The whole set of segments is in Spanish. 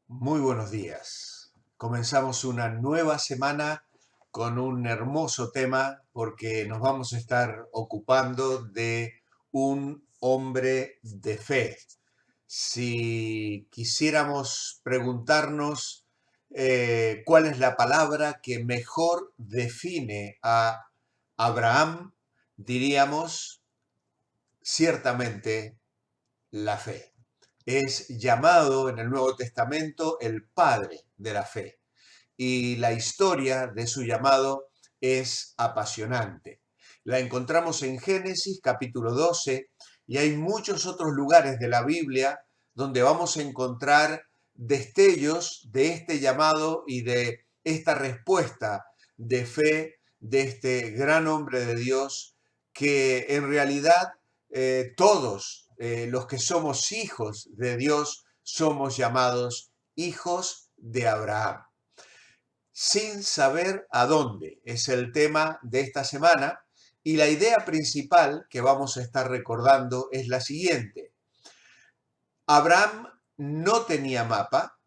Muy buenos días. Comenzamos una nueva semana con un hermoso tema porque nos vamos a estar ocupando de un hombre de fe. Si quisiéramos preguntarnos cuál es la palabra que mejor define a Abraham, diríamos ciertamente la fe. Es llamado en el Nuevo Testamento el padre de la fe y la historia de su llamado es apasionante. La encontramos en Génesis capítulo 12 y hay muchos otros lugares de la Biblia donde vamos a encontrar destellos de este llamado y de esta respuesta de fe de este gran hombre de Dios que en realidad todos los que somos hijos de Dios somos llamados hijos de Abraham. Sin saber a dónde es el tema de esta semana y la idea principal que vamos a estar recordando es la siguiente. Abraham no tenía mapa,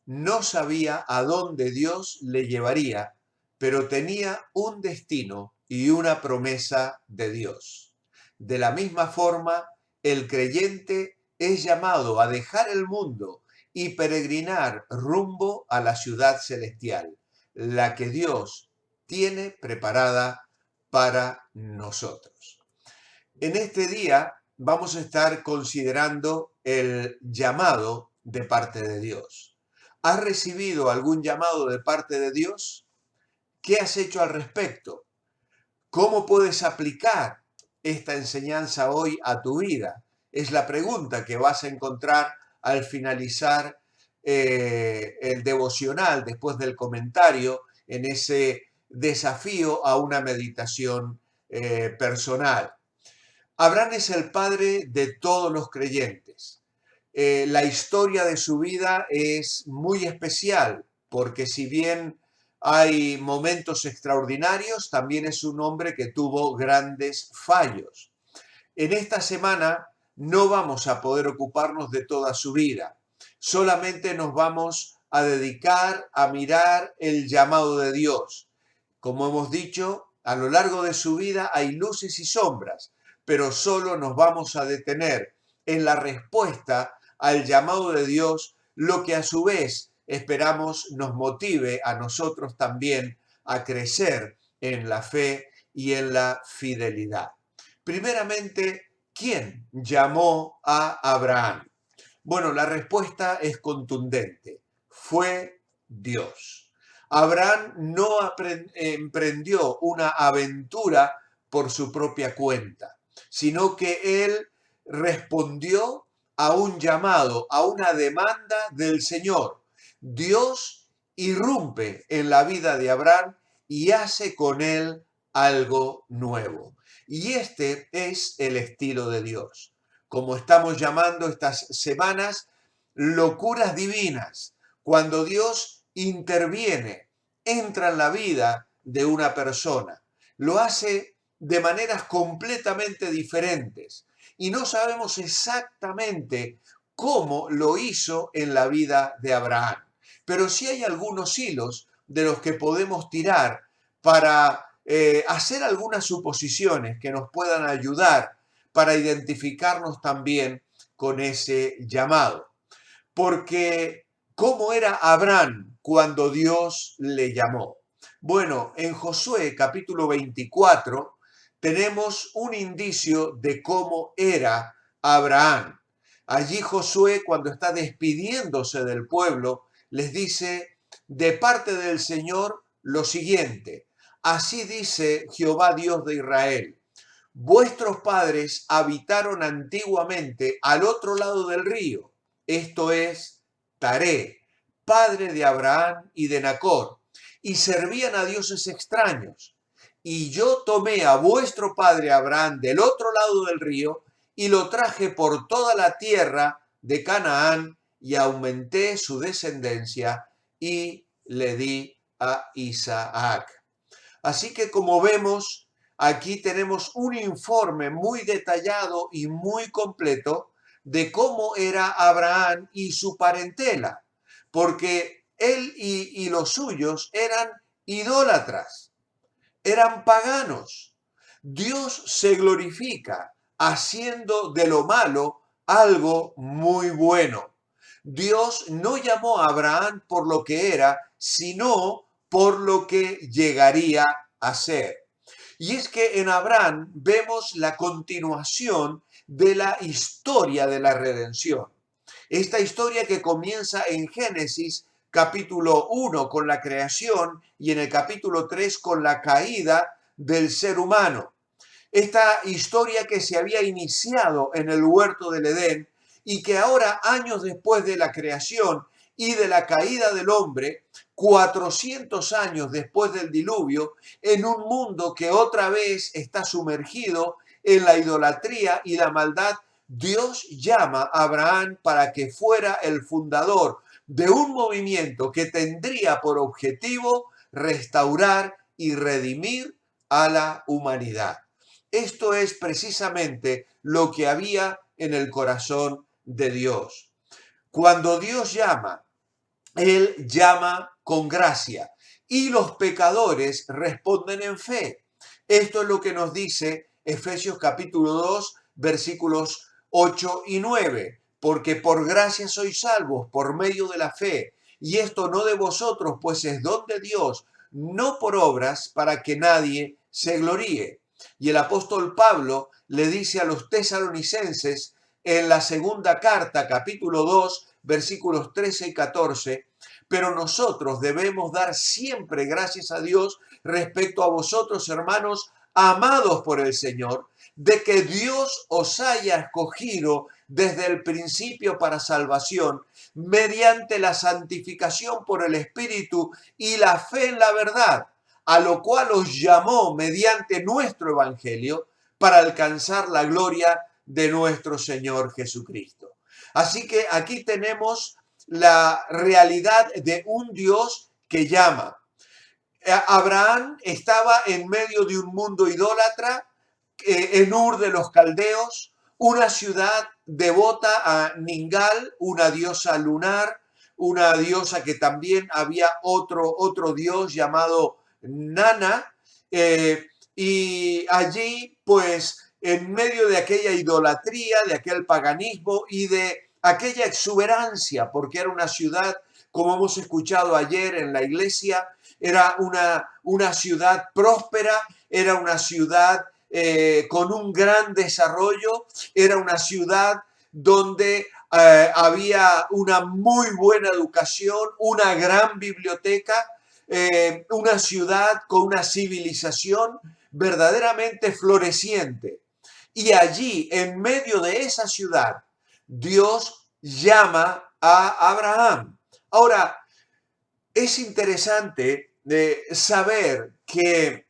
no sabía a dónde Dios le llevaría, pero tenía un destino y una promesa de Dios. De la misma forma, el creyente es llamado a dejar el mundo y peregrinar rumbo a la ciudad celestial, la que Dios tiene preparada para nosotros. En este día vamos a estar considerando el llamado de parte de Dios. ¿Has recibido algún llamado de parte de Dios? ¿Qué has hecho al respecto? ¿Cómo puedes aplicar esta enseñanza hoy a tu vida? Es la pregunta que vas a encontrar al finalizar el devocional, después del comentario, en ese desafío a una meditación personal. Abraham es el padre de todos los creyentes. La historia de su vida es muy especial porque si bien hay momentos extraordinarios, también es un hombre que tuvo grandes fallos. En esta semana no vamos a poder ocuparnos de toda su vida, solamente nos vamos a dedicar a mirar el llamado de Dios. Como hemos dicho, a lo largo de su vida hay luces y sombras, pero solo nos vamos a detener en la respuesta al llamado de Dios, lo que a su vez esperamos nos motive a nosotros también a crecer en la fe y en la fidelidad. Primeramente, ¿quién llamó a Abraham? Bueno, la respuesta es contundente. Fue Dios. Abraham no emprendió una aventura por su propia cuenta, sino que él respondió a un llamado, a una demanda del Señor. Dios irrumpe en la vida de Abraham y hace con él algo nuevo. Y este es el estilo de Dios, como estamos llamando estas semanas, locuras divinas, cuando Dios interviene, entra en la vida de una persona, lo hace de maneras completamente diferentes y no sabemos exactamente cómo lo hizo en la vida de Abraham, pero sí hay algunos hilos de los que podemos tirar para hacer algunas suposiciones que nos puedan ayudar para identificarnos también con ese llamado. Porque, ¿cómo era Abraham cuando Dios le llamó? Bueno, en Josué capítulo 24 tenemos un indicio de cómo era Abraham. Allí Josué, cuando está despidiéndose del pueblo, les dice de parte del Señor lo siguiente: así dice Jehová Dios de Israel, vuestros padres habitaron antiguamente al otro lado del río, esto es, Taré, padre de Abraham y de Nacor, y servían a dioses extraños. Y yo tomé a vuestro padre Abraham del otro lado del río y lo traje por toda la tierra de Canaán y aumenté su descendencia y le di a Isaac. Así que como vemos, aquí tenemos un informe muy detallado y muy completo de cómo era Abraham y su parentela. porque él y los suyos eran idólatras, eran paganos. Dios se glorifica haciendo de lo malo algo muy bueno. Dios no llamó a Abraham por lo que era, sino por lo que llegaría a ser. Y es que en Abraham vemos la continuación de la historia de la redención. Esta historia que comienza en Génesis capítulo 1 con la creación y en el capítulo 3 con la caída del ser humano. Esta historia que se había iniciado en el huerto del Edén y que ahora, años después de la creación y de la caída del hombre, 400 años después del diluvio, en un mundo que otra vez está sumergido en la idolatría y la maldad, Dios llama a Abraham para que fuera el fundador de un movimiento que tendría por objetivo restaurar y redimir a la humanidad. Esto es precisamente lo que había en el corazón de Dios. Cuando Dios llama, Él llama con gracia y los pecadores responden en fe. Esto es lo que nos dice Efesios capítulo 2, versículos 8 y 9. Porque por gracia sois salvos por medio de la fe, y esto no de vosotros, pues es don de Dios, no por obras, para que nadie se gloríe. Y el apóstol Pablo le dice a los tesalonicenses en la segunda carta, capítulo 2, versículos 13 y 14, pero nosotros debemos dar siempre gracias a Dios respecto a vosotros, hermanos, amados por el Señor, de que Dios os haya escogido desde el principio para salvación, mediante la santificación por el Espíritu y la fe en la verdad, a lo cual os llamó mediante nuestro Evangelio para alcanzar la gloria de nuestro Señor Jesucristo. Así que aquí tenemos la realidad de un Dios que llama. Abraham estaba en medio de un mundo idólatra, en Ur de los Caldeos, una ciudad devota a Ningal, una diosa lunar, una diosa que también había otro dios llamado Nana, y allí pues en medio de aquella idolatría, de aquel paganismo y de aquella exuberancia, porque era una ciudad, como hemos escuchado ayer en la iglesia, era una ciudad próspera, era una ciudad con un gran desarrollo, era una ciudad donde había una muy buena educación, una gran biblioteca, una ciudad con una civilización verdaderamente floreciente. Y allí, en medio de esa ciudad, Dios llama a Abraham. Ahora, es interesante saber que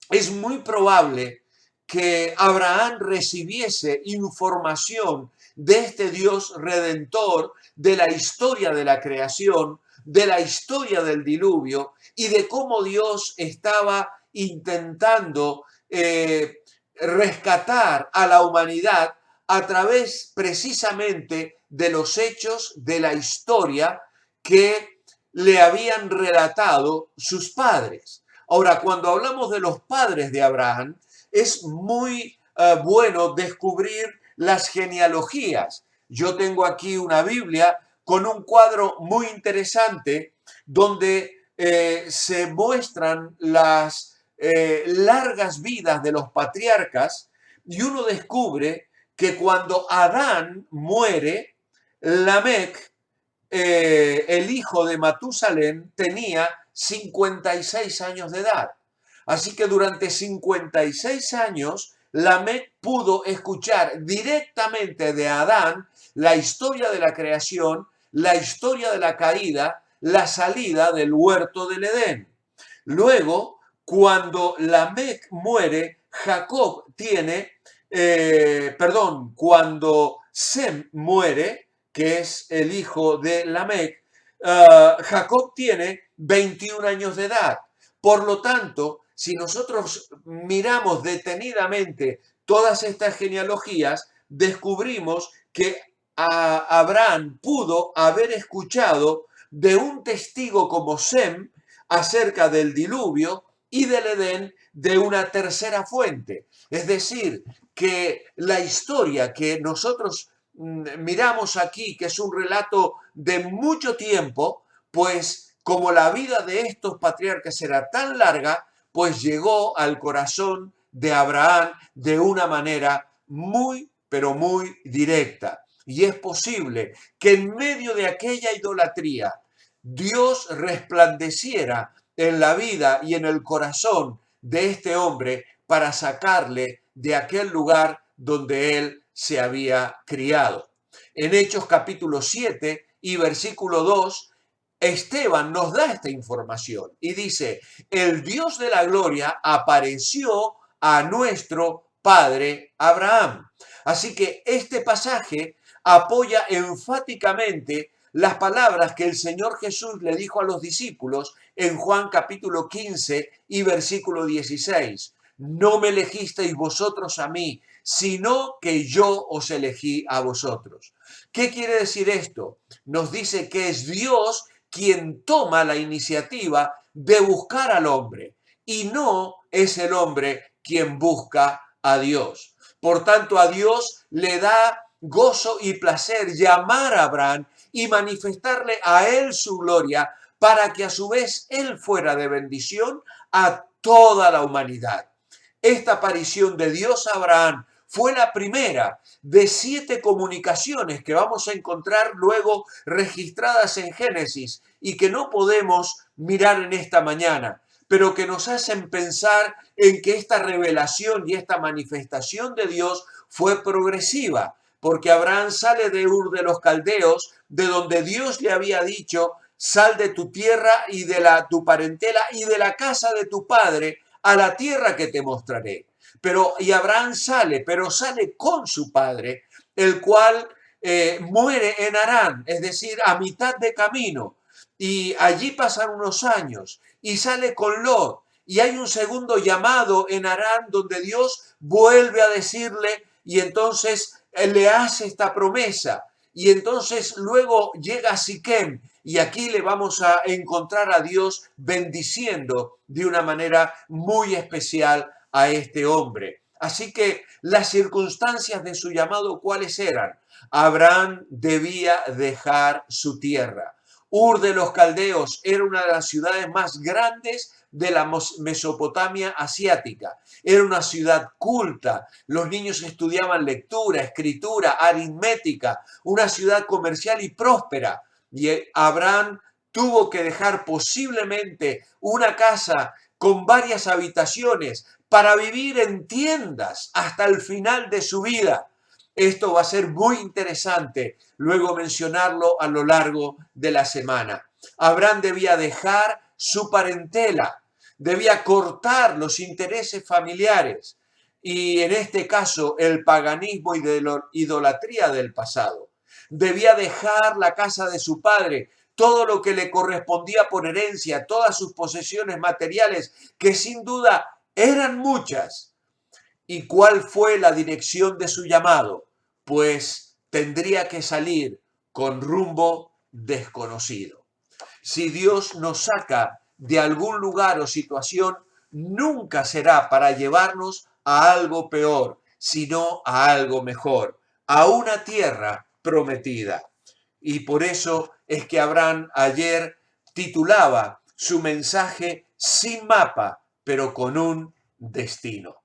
es muy probable que Abraham recibiese información de este Dios redentor, de la historia de la creación, de la historia del diluvio y de cómo Dios estaba intentando rescatar a la humanidad a través precisamente de los hechos de la historia que le habían relatado sus padres. Ahora, cuando hablamos de los padres de Abraham, es muy bueno descubrir las genealogías. Yo tengo aquí una Biblia con un cuadro muy interesante donde se muestran las largas vidas de los patriarcas y uno descubre que cuando Adán muere, Lamec, el hijo de Matusalén, tenía 56 años de edad. Así que durante 56 años, Lamec pudo escuchar directamente de Adán la historia de la creación, la historia de la caída, la salida del huerto del Edén. Luego, cuando Lamec muere, Jacob tiene, cuando Sem muere, que es el hijo de Lamec, Jacob tiene 21 años de edad. Por lo tanto, si nosotros miramos detenidamente todas estas genealogías, descubrimos que Abraham pudo haber escuchado de un testigo como Sem acerca del diluvio y del Edén de una tercera fuente. Es decir, que la historia que nosotros miramos aquí, que es un relato de mucho tiempo, pues como la vida de estos patriarcas era tan larga, pues llegó al corazón de Abraham de una manera muy, pero muy directa. Y es posible que en medio de aquella idolatría Dios resplandeciera en la vida y en el corazón de este hombre para sacarle de aquel lugar donde él se había criado. En Hechos capítulo 7 y versículo 2, Esteban nos da esta información y dice, el Dios de la gloria apareció a nuestro padre Abraham. Así que este pasaje apoya enfáticamente las palabras que el Señor Jesús le dijo a los discípulos en Juan capítulo 15 y versículo 16. No me elegisteis vosotros a mí, sino que yo os elegí a vosotros. ¿Qué quiere decir esto? Nos dice que es Dios quien toma la iniciativa de buscar al hombre y no es el hombre quien busca a Dios. Por tanto, a Dios le da gozo y placer llamar a Abraham y manifestarle a él su gloria para que a su vez él fuera de bendición a toda la humanidad. Esta aparición de Dios a Abraham fue la primera de 7 comunicaciones que vamos a encontrar luego registradas en Génesis y que no podemos mirar en esta mañana, pero que nos hacen pensar en que esta revelación y esta manifestación de Dios fue progresiva, porque Abraham sale de Ur de los Caldeos, de donde Dios le había dicho, sal de tu tierra y de tu parentela y de la casa de tu padre a la tierra que te mostraré. Y Abraham sale, pero sale con su padre, el cual muere en Harán, es decir, a mitad de camino. Y allí pasan unos años y sale con Lot. Y hay un segundo llamado en Harán donde Dios vuelve a decirle y entonces él le hace esta promesa. Y entonces luego llega a Siquem y aquí le vamos a encontrar a Dios bendiciendo de una manera muy especial a este hombre. Así que las circunstancias de su llamado, ¿cuáles eran? Abraham debía dejar su tierra. Ur de los Caldeos era una de las ciudades más grandes de la Mesopotamia asiática. Era una ciudad culta. Los niños estudiaban lectura, escritura, aritmética. Una ciudad comercial y próspera. Y Abraham tuvo que dejar posiblemente una casa con varias habitaciones para vivir en tiendas hasta el final de su vida. Esto va a ser muy interesante luego mencionarlo a lo largo de la semana. Abraham debía dejar su parentela, debía cortar los intereses familiares y en este caso el paganismo y de la idolatría del pasado. Debía dejar la casa de su padre, todo lo que le correspondía por herencia, todas sus posesiones materiales, que sin duda eran muchas. ¿Y cuál fue la dirección de su llamado? Pues tendría que salir con rumbo desconocido. Si Dios nos saca de algún lugar o situación, nunca será para llevarnos a algo peor, sino a algo mejor, a una tierra prometida. Y por eso es que Abraham ayer titulaba su mensaje sin mapa, pero con un destino.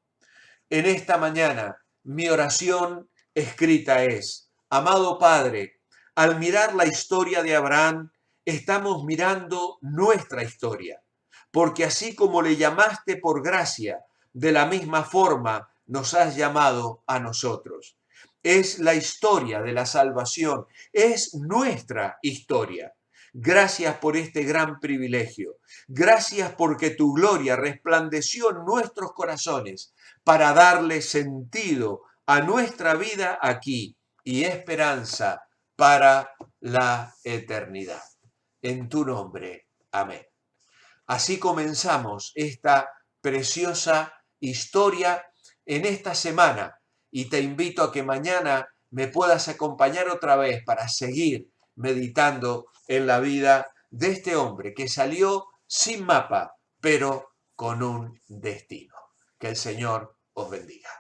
En esta mañana, mi oración escrita es, amado Padre, al mirar la historia de Abraham, estamos mirando nuestra historia, porque así como le llamaste por gracia, de la misma forma nos has llamado a nosotros. Es la historia de la salvación, es nuestra historia. Gracias por este gran privilegio. Gracias porque tu gloria resplandeció en nuestros corazones para darle sentido a nuestra vida aquí y esperanza para la eternidad. En tu nombre, amén. Así comenzamos esta preciosa historia en esta semana y te invito a que mañana me puedas acompañar otra vez para seguir meditando en la vida de este hombre que salió sin mapa, pero con un destino. Que el Señor os bendiga.